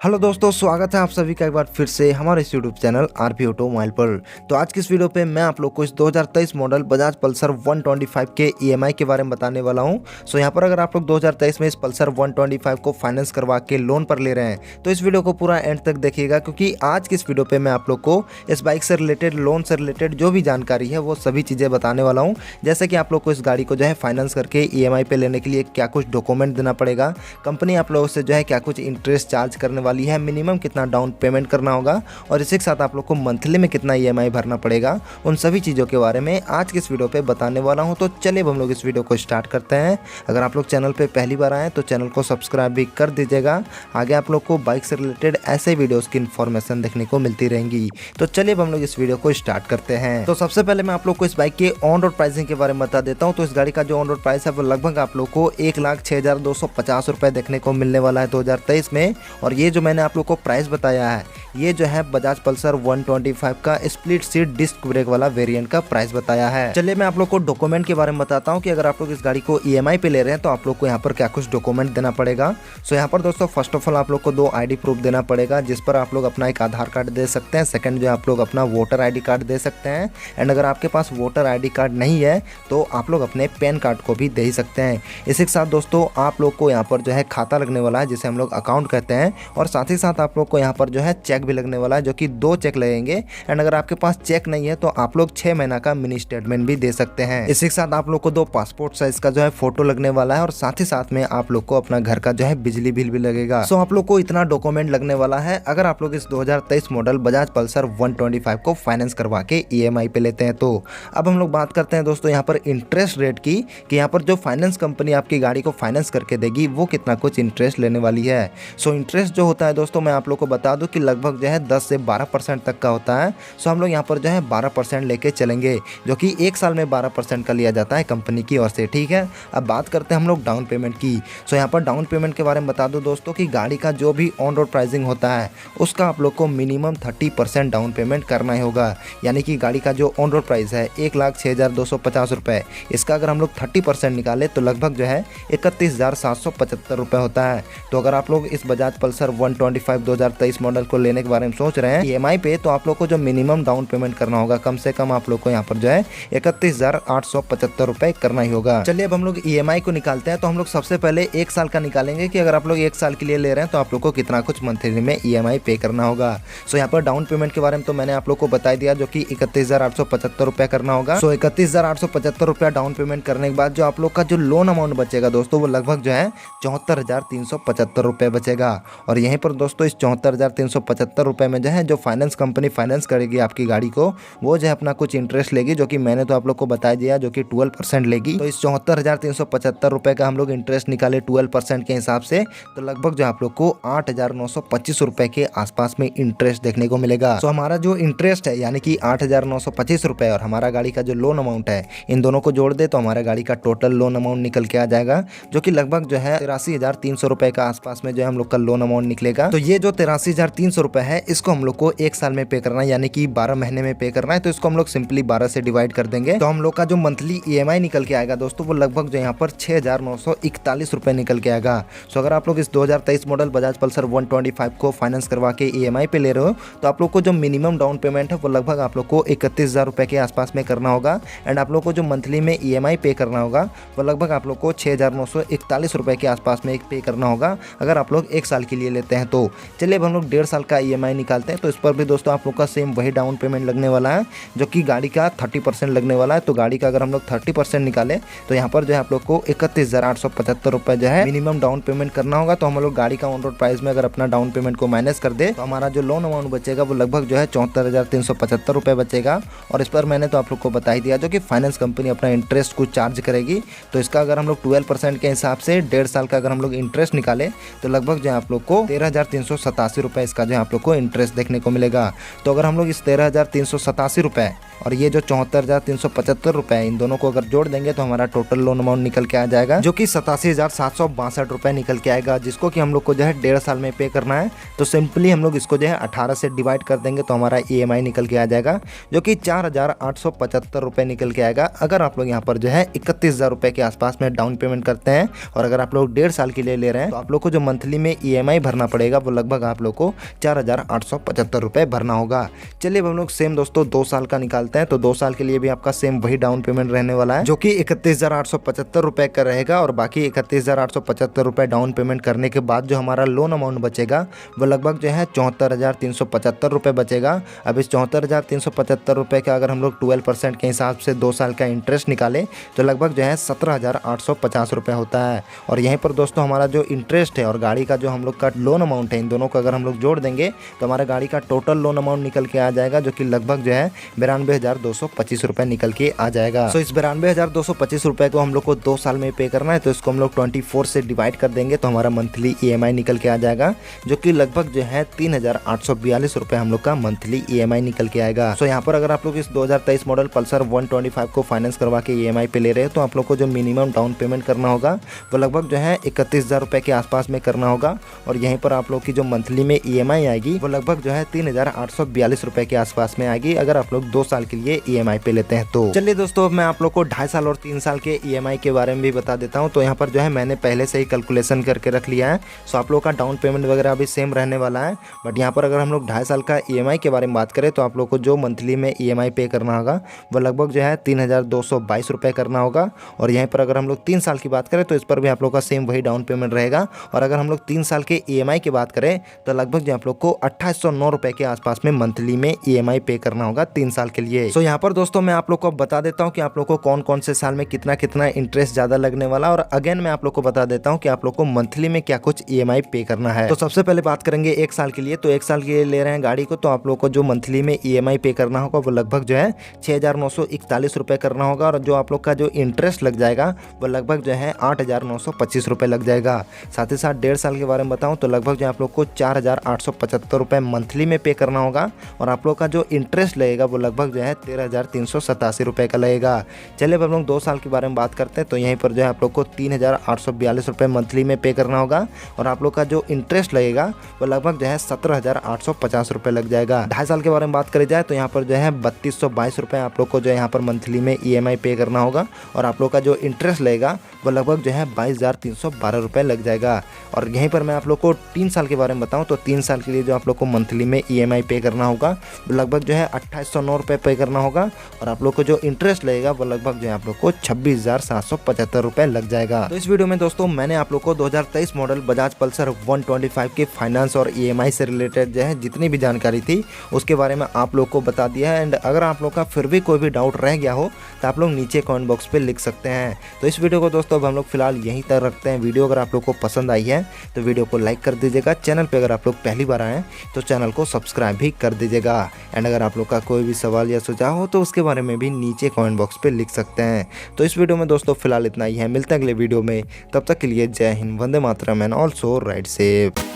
Hello दोस्तों, स्वागत है आप सभी का एक बार फिर से हमारे इस यूट्यूब चैनल आरपी ऑटोमोबाइल पर। तो आज की इस वीडियो पे मैं आप लोग को इस 2023 मॉडल बजाज पल्सर 125 के ईएमआई के बारे में बताने वाला हूं। सो यहाँ पर अगर आप लोग 2023 में इस पल्सर 125 को फाइनेंस करवा के लोन पर ले रहे हैं तो इस वीडियो को पूरा एंड तक देखिएगा, क्योंकि आज की इस वीडियो पर मैं आप लोग को इस बाइक से रिलेटेड, लोन से रिलेटेड जो भी जानकारी है वो सभी चीज़ें बताने वाला हूँ। जैसे कि आप लोग को इस गाड़ी को जो है फाइनेंस करके ईएमआई पे लेने के लिए क्या कुछ डॉक्यूमेंट देना पड़ेगा, कंपनी आप लोगों से जो है क्या कुछ इंटरेस्ट चार्ज करने वाली है, मिनिमम कितना डाउन पेमेंट करना होगा और इसी के साथ आप लोग को मंथली में कितना ईएमआई भरना पड़ेगा, उन सभी चीज़ों के बारे में आज की इस वीडियो पे बताने वाला हूं। तो चलिए अब हम लोग इस वीडियो को स्टार्ट करते हैं। अगर आप लोग चैनल पे पहली बार आए तो चैनल को सब्सक्राइब भी कर दीजिएगा। आगे आप लोग को बाइक से रिलेटेड ऐसे वीडियोज़ की इन्फॉर्मेशन देखने को मिलती रहेंगी। तो चलिए अब हम लोग इस वीडियो को स्टार्ट करते हैं। तो सबसे पहले मैं आप लोग को इस बाइक के ऑन रोड प्राइसिंग के बारे में बता देता हूँ। तो इस गाड़ी का जो ऑन रोड प्राइस है वो लगभग आप लोग को 1,06,250 रुपये देखने को मिलने वाला है 2023 में। और ये जो मैंने आप लोग को प्राइस बताया है ये जो है बजाज पल्सर 125 का स्प्लिट सीट डिस्क ब्रेक वाला वेरिएंट का प्राइस बताया है। चलिए मैं आप लोग को डॉक्यूमेंट के बारे में बताता हूँ कि अगर आप लोग इस गाड़ी को ईएमआई पे ले रहे हैं तो आप लोग को यहाँ पर क्या कुछ डॉक्यूमेंट देना पड़ेगा। सो यहाँ पर दोस्तों फर्स्ट ऑफ ऑल आप लोग को 2 आईडी प्रूफ देना पड़ेगा, जिस पर आप लोग अपना एक आधार कार्ड दे सकते हैं। सेकंड जो आप लोग अपना वोटर आईडी कार्ड दे सकते हैं। एंड अगर आपके पास वोटर आईडी कार्ड नहीं है तो आप लोग अपने पैन कार्ड को भी दे ही सकते हैं। इसी के साथ दोस्तों आप लोग को यहाँ पर जो है खाता लगने वाला है, जिसे हम लोग अकाउंट कहते हैं। और साथ ही साथ आप लोग को यहाँ पर जो है चेक भी लगने वाला है, जो कि 2 चेक लगेंगे। एंड अगर आपके पास चेक नहीं है तो आप लोग 6 महीना का मिनी स्टेटमेंट भी दे सकते हैं। इसी के साथ आप लोग को 2 पासपोर्ट साइज का जो है फोटो लगने वाला है और साथ ही साथ में आप लोग को अपना घर का जो है बिजली बिल भी लगेगा। सो आप लोग को इतना डॉक्यूमेंट लगने वाला है अगर आप लोग इस 2023 मॉडल बजाज पल्सर 125 को फाइनेंस करवा के ईएमआई पे लेते हैं। तो अब हम लोग बात करते हैं दोस्तों यहाँ पर इंटरेस्ट रेट की, कि यहाँ पर जो फाइनेंस कंपनी आपकी गाड़ी को फाइनेंस करके देगी वो कितना कुछ इंटरेस्ट लेने वाली है। सो इंटरेस्ट जो होता है दोस्तों मैं आप लोग को बता दूं कि लगभग जो है 10 से 12% तक का होता है। सो हम लोग यहाँ पर जो है 12% लेके चलेंगे, जो कि 1 साल में 12% का लिया जाता है कंपनी की ओर से। ठीक है, अब बात करते हैं हम लोग डाउन पेमेंट की। सो यहाँ पर डाउन पेमेंट के बारे में बता दूं दोस्तों कि गाड़ी का जो भी ऑन रोड प्राइसिंग होता है उसका आप लोग को मिनिमम 30% डाउन पेमेंट करना ही होगा। यानी कि गाड़ी का जो ऑन रोड प्राइस है 1,06,250 रुपये, इसका अगर हम लोग 30% निकाले तो लगभग जो है 31,775 रुपये होता है। तो अगर आप लोग इस बजाज पल्सर 125 2023 मॉडल को लेने के बारे में सोच रहे हैं ईएमआई पे, तो आप लोग को जो मिनिमम डाउन पेमेंट करना होगा कम से कम आप लोग को यहाँ पर जो है 31,875 रुपये करना ही होगा। चलिए अब हम लोग ईएमआई को निकालते हैं। तो हम लोग सबसे पहले 1 साल का निकालेंगे कि अगर आप लोग 1 साल के लिए ले रहे हैं तो आप लोग को कितना कुछ मंथली में ईएमआई पे करना होगा। सो यहाँ पर डाउन पेमेंट के बारे में तो मैंने आप लोग को बता दिया, जो कि 31,875 रुपये करना होगा। सो 31,875 रुपया डाउन पेमेंट करने के बाद जो आप लोग का जो लोन अमाउंट बचेगा दोस्तों वो लगभग जो है 74,375 रुपये बचेगा। और यहीं पर दोस्तों इस 74,375 रुपये में जो है जो फाइनेंस कंपनी फाइनेंस करेगी आपकी गाड़ी को वो जो है अपना कुछ इंटरेस्ट लेगी, जो कि मैंने तो आप लोग को बता दिया, जो कि 12% लेगी। तो इस 74,375 रुपये का हम लोग इंटरेस्ट निकाले 12% के हिसाब से तो लगभग जो आप लोग को 8,925 रुपये के आसपास में इंटरेस्ट देखने को मिलेगा। तो हमारा जो इंटरेस्ट है यानी कि 8,925 रुपये और हमारा गाड़ी का जो लोन अमाउंट है इन दोनों को जोड़ दे तो हमारा गाड़ी का टोटल लोन अमाउंट निकल के आ जाएगा, जो कि लगभग जो है 83,300 रुपये का आसपास में जो है हम लोग का लोन अमाउंट निकलेगा। तो ये जो 83,300 रुपये है इसको हम लोग को 1 साल में पे करना है, यानी कि 12 महीने में पे करना है। तो इसको हम लोग सिंपली 12 से डिवाइड कर देंगे तो हम लोग का जो मंथली ईएमआई निकल के आएगा दोस्तों वो लगभग जो यहाँ पर 6,941 रुपये निकल के आएगा। सो अगर आप लोग इस 2023 मॉडल बजाज पल्सर 125 को फाइनेंस करवा के ईएमआई पे ले रहे हो तो आप लोग को जो मिनिमम डाउन पेमेंट है वो लगभग आप लोग को 31,000 रुपये के आसपास में करना होगा। एंड आप लोग को जो मंथली में ईएमआई पे करना होगा वो लगभग आप लोग को 6,941 रुपये के आसपास में पे करना होगा अगर आप लोग 1 साल के लिए लेते हैं। तो चलिए अब हम लोग 1.5 साल का ईएमआई निकालते हैं। तो इस पर भी दोस्तों आप लोग का सेम वही डाउन पेमेंट लगने वाला है, जो कि गाड़ी का 30% लगने वाला है। तो गाड़ी का अगर हम लोग 30% निकाले तो यहाँ पर जो है आप लोग को 31,875 रुपये जो है मिनिमम डाउन पेमेंट करना होगा। तो हम लोग गाड़ी का ऑन रोड प्राइस में अगर अपना डाउन पेमेंट को माइनस कर दे तो हमारा जो लोन अमाउंट बचेगा वो लगभग जो है 74,375 रुपये बचेगा। और इस पर मैंने तो आप लोग को बता ही दिया, जो कि फाइनेंस कंपनी अपना इंटरेस्ट कुछ चार्ज करेगी। तो इसका अगर हम लोग 12% के हिसाब से 1.5 साल का अगर हम लोग इंटरेस्ट निकाले तो लगभग जो है आप लोग को 13,387 रुपये इसका जो है आप लोग को इंटरेस्ट देखने को मिलेगा। तो अगर हम लोग इस 13,387 रुपये और ये जो 74,375 रुपये है, इन दोनों को अगर जोड़ देंगे तो हमारा टोटल लोन अमाउंट निकल के आ जाएगा, जो कि 87,762 रुपये निकल के आएगा, जिसको कि हम लोग को जो है 1.5 साल में पे करना है। तो सिंपली हम लोग इसको जो है 18 से डिवाइड कर देंगे तो हमारा EMI निकल के आ जाएगा, जो कि 4,875 रुपये निकल के आएगा। अगर आप लोग यहाँ पर जो है 31,000 रुपये के आसपास में डाउन पेमेंट करते हैं और अगर आप लोग 1.5 साल के लिए ले रहे हैं तो आप लोग को जो मंथली में EMI भरना पड़ेगा वो लगभग आप लोग को 4,875 रुपये भरना होगा। चलिए अब हम लोग सेम दोस्तों 2 साल का निकालते हैं। तो 2 साल के लिए भी आपका सेम वही डाउन पेमेंट रहने वाला है, जो कि 31,875 रुपये का रहेगा और बाकी 31,875 रुपये डाउन पेमेंट करने के बाद जो हमारा लोन अमाउंट बचेगा वो लगभग जो है 74,375 रुपये बचेगा। अब इस 74,375 रुपये का अगर हम लोग 12% के हिसाब से 2 साल का इंटरेस्ट निकाले तो लगभग जो है 17,850 रुपये होता है। और यहीं पर दोस्तों हमारा जो इंटरेस्ट है और गाड़ी का जो हम लोग का लोन अमाउंट है, इन दोनों को अगर हम लोग जोड़ देंगे तो हमारे गाड़ी का टोटल लोन अमाउंट निकल के आ जाएगा, जो कि लगभग जो है 92,225 रुपये निकल के आ जाएगा। तो इस 92,225 रुपये को हम लोग को 2 साल में पे करना है, तो इसको हम लोग 24 से डिवाइड कर देंगे तो हमारा मंथली EMI निकल के आ जाएगा, जो कि लगभग जो है 3,842 रुपये हम लोग का मंथली EMI निकल के आएगा। सो यहाँ पर अगर आप लोग इस 2023 मॉडल पल्सर 125 को फाइनेंस करवा के EMI पे ले रहे हैं तो आप लोग को जो मिनिमम डाउन पेमेंट करना होगा वो लगभग जो है 31,000 रुपये के आसपास में करना होगा। और यहीं पर आप लोग की जो मंथली में EMI आएगी वो लगभग जो है 3,842 रुपये के आसपास में आएगी, अगर आप लोग 2 साल के लिए EMI पे लेते हैं तो। चलिए दोस्तों अब मैं आप लोग को 2.5 साल और 3 साल के EMI के बारे में भी बता देता हूँ। तो यहाँ पर जो है मैंने पहले से ही कैलकुलेशन करके रख लिया है, सो आप लोग का डाउन पेमेंट वगैरह भी सेम रहने वाला है। बट यहाँ पर अगर हम लोग 2.5 साल का EMI के बारे में बात करें तो आप लोग को जो मंथली में EMI पे करना होगा वो लगभग जो है 3,222 रुपये करना होगा। और यहीं पर अगर हम लोग 3 साल की बात करें तो इस पर भी आप लोग का सेम वही डाउन पेमेंट रहेगा। और अगर हम लोग 3 साल के EMI की बात करें तो लगभग जो आप लोग को 2,809 रुपये के आसपास में मंथली में EMI पे करना होगा 3 साल के लिए। सो यहाँ पर दोस्तों मैं आप लोग को बता देता हूँ कि आप लोग को कौन कौन से साल में कितना कितना इंटरेस्ट ज़्यादा लगने वाला, और अगेन मैं आप लोग को बता देता हूँ कि आप लोग को मंथली में क्या कुछ EMI पे करना है। तो सबसे पहले बात करेंगे 1 साल के लिए। तो 1 साल के लिए ले रहे हैं गाड़ी को तो आप लोग को जो मंथली में EMI पे करना होगा वो लगभग जो है 6,941 रुपये करना होगा, और जो आप लोग का जो इंटरेस्ट लग जाएगा वो लगभग जो है 8,925 रुपये लग जाएगा। साथ ही साथ 1.5 साल के बारे में बताऊँ तो लगभग जो आप लोग को 4,875 रुपये मंथली में पे करना होगा, और आप लोग का जो इंटरेस्ट लगेगा वो लगभग जो है 13,387 रुपये का लगेगा। चलिए अब हम लोग 2 साल के बारे में बात करते हैं। तो यहीं पर जो है आप लोग को 3,842 रुपये मंथली में पे करना होगा, और आप लोग का जो इंटरेस्ट लगेगा वो लगभग जो है 17,850 रुपये लग जाएगा। 2.5 साल के बारे में बात करी जाए तो यहाँ पर जो है 3,222 रुपये आप लोग को जो है यहाँ पर मंथली में EMI पे करना होगा, और आप लोग का जो इंटरेस्ट लगेगा वो लगभग जो है 22,312 रुपये लग जाएगा। और यहीं पर मैं आप लोग को 3 साल के बारे में बताऊँ तो 3 साल के लिए जो आप लोग को मंथली में EMI पे करना होगा वो लगभग जो है 2,809 रुपये पे करना होगा, और आप लोग को जो इंटरेस्ट लगेगा वो लगभग जो है आप लोग को 26,775 रुपये लग जाएगा। तो इस वीडियो में दोस्तों मैंने आप लोग को 2023 मॉडल बजाज पल्सर 125 के फाइनेंस और EMI से रिलेटेड जो है जितनी भी जानकारी थी उसके बारे में आप लोग को बता दिया है। एंड अगर आप लोग का फिर भी कोई भी डाउट रह गया हो तो आप लोग नीचे कमेंट बॉक्स पे लिख सकते हैं। तो इस वीडियो को दोस्तों अब हम लोग फिलहाल यहीं तक रखते हैं। वीडियो अगर आप लोग को पसंद आई है तो वीडियो को लाइक कर दीजिएगा। चैनल पे अगर आप लोग पहली बार आए तो चैनल को सब्सक्राइब भी कर दीजिएगा। एंड अगर आप लोग का कोई भी सवाल या सुझाव हो तो उसके बारे में भी नीचे कमेंट बॉक्स पे लिख सकते हैं। तो इस वीडियो में दोस्तों फिलहाल इतना ही है, मिलते हैं अगले वीडियो में। तब तक के लिए जय Hind, Vande Mataram and also ride safe.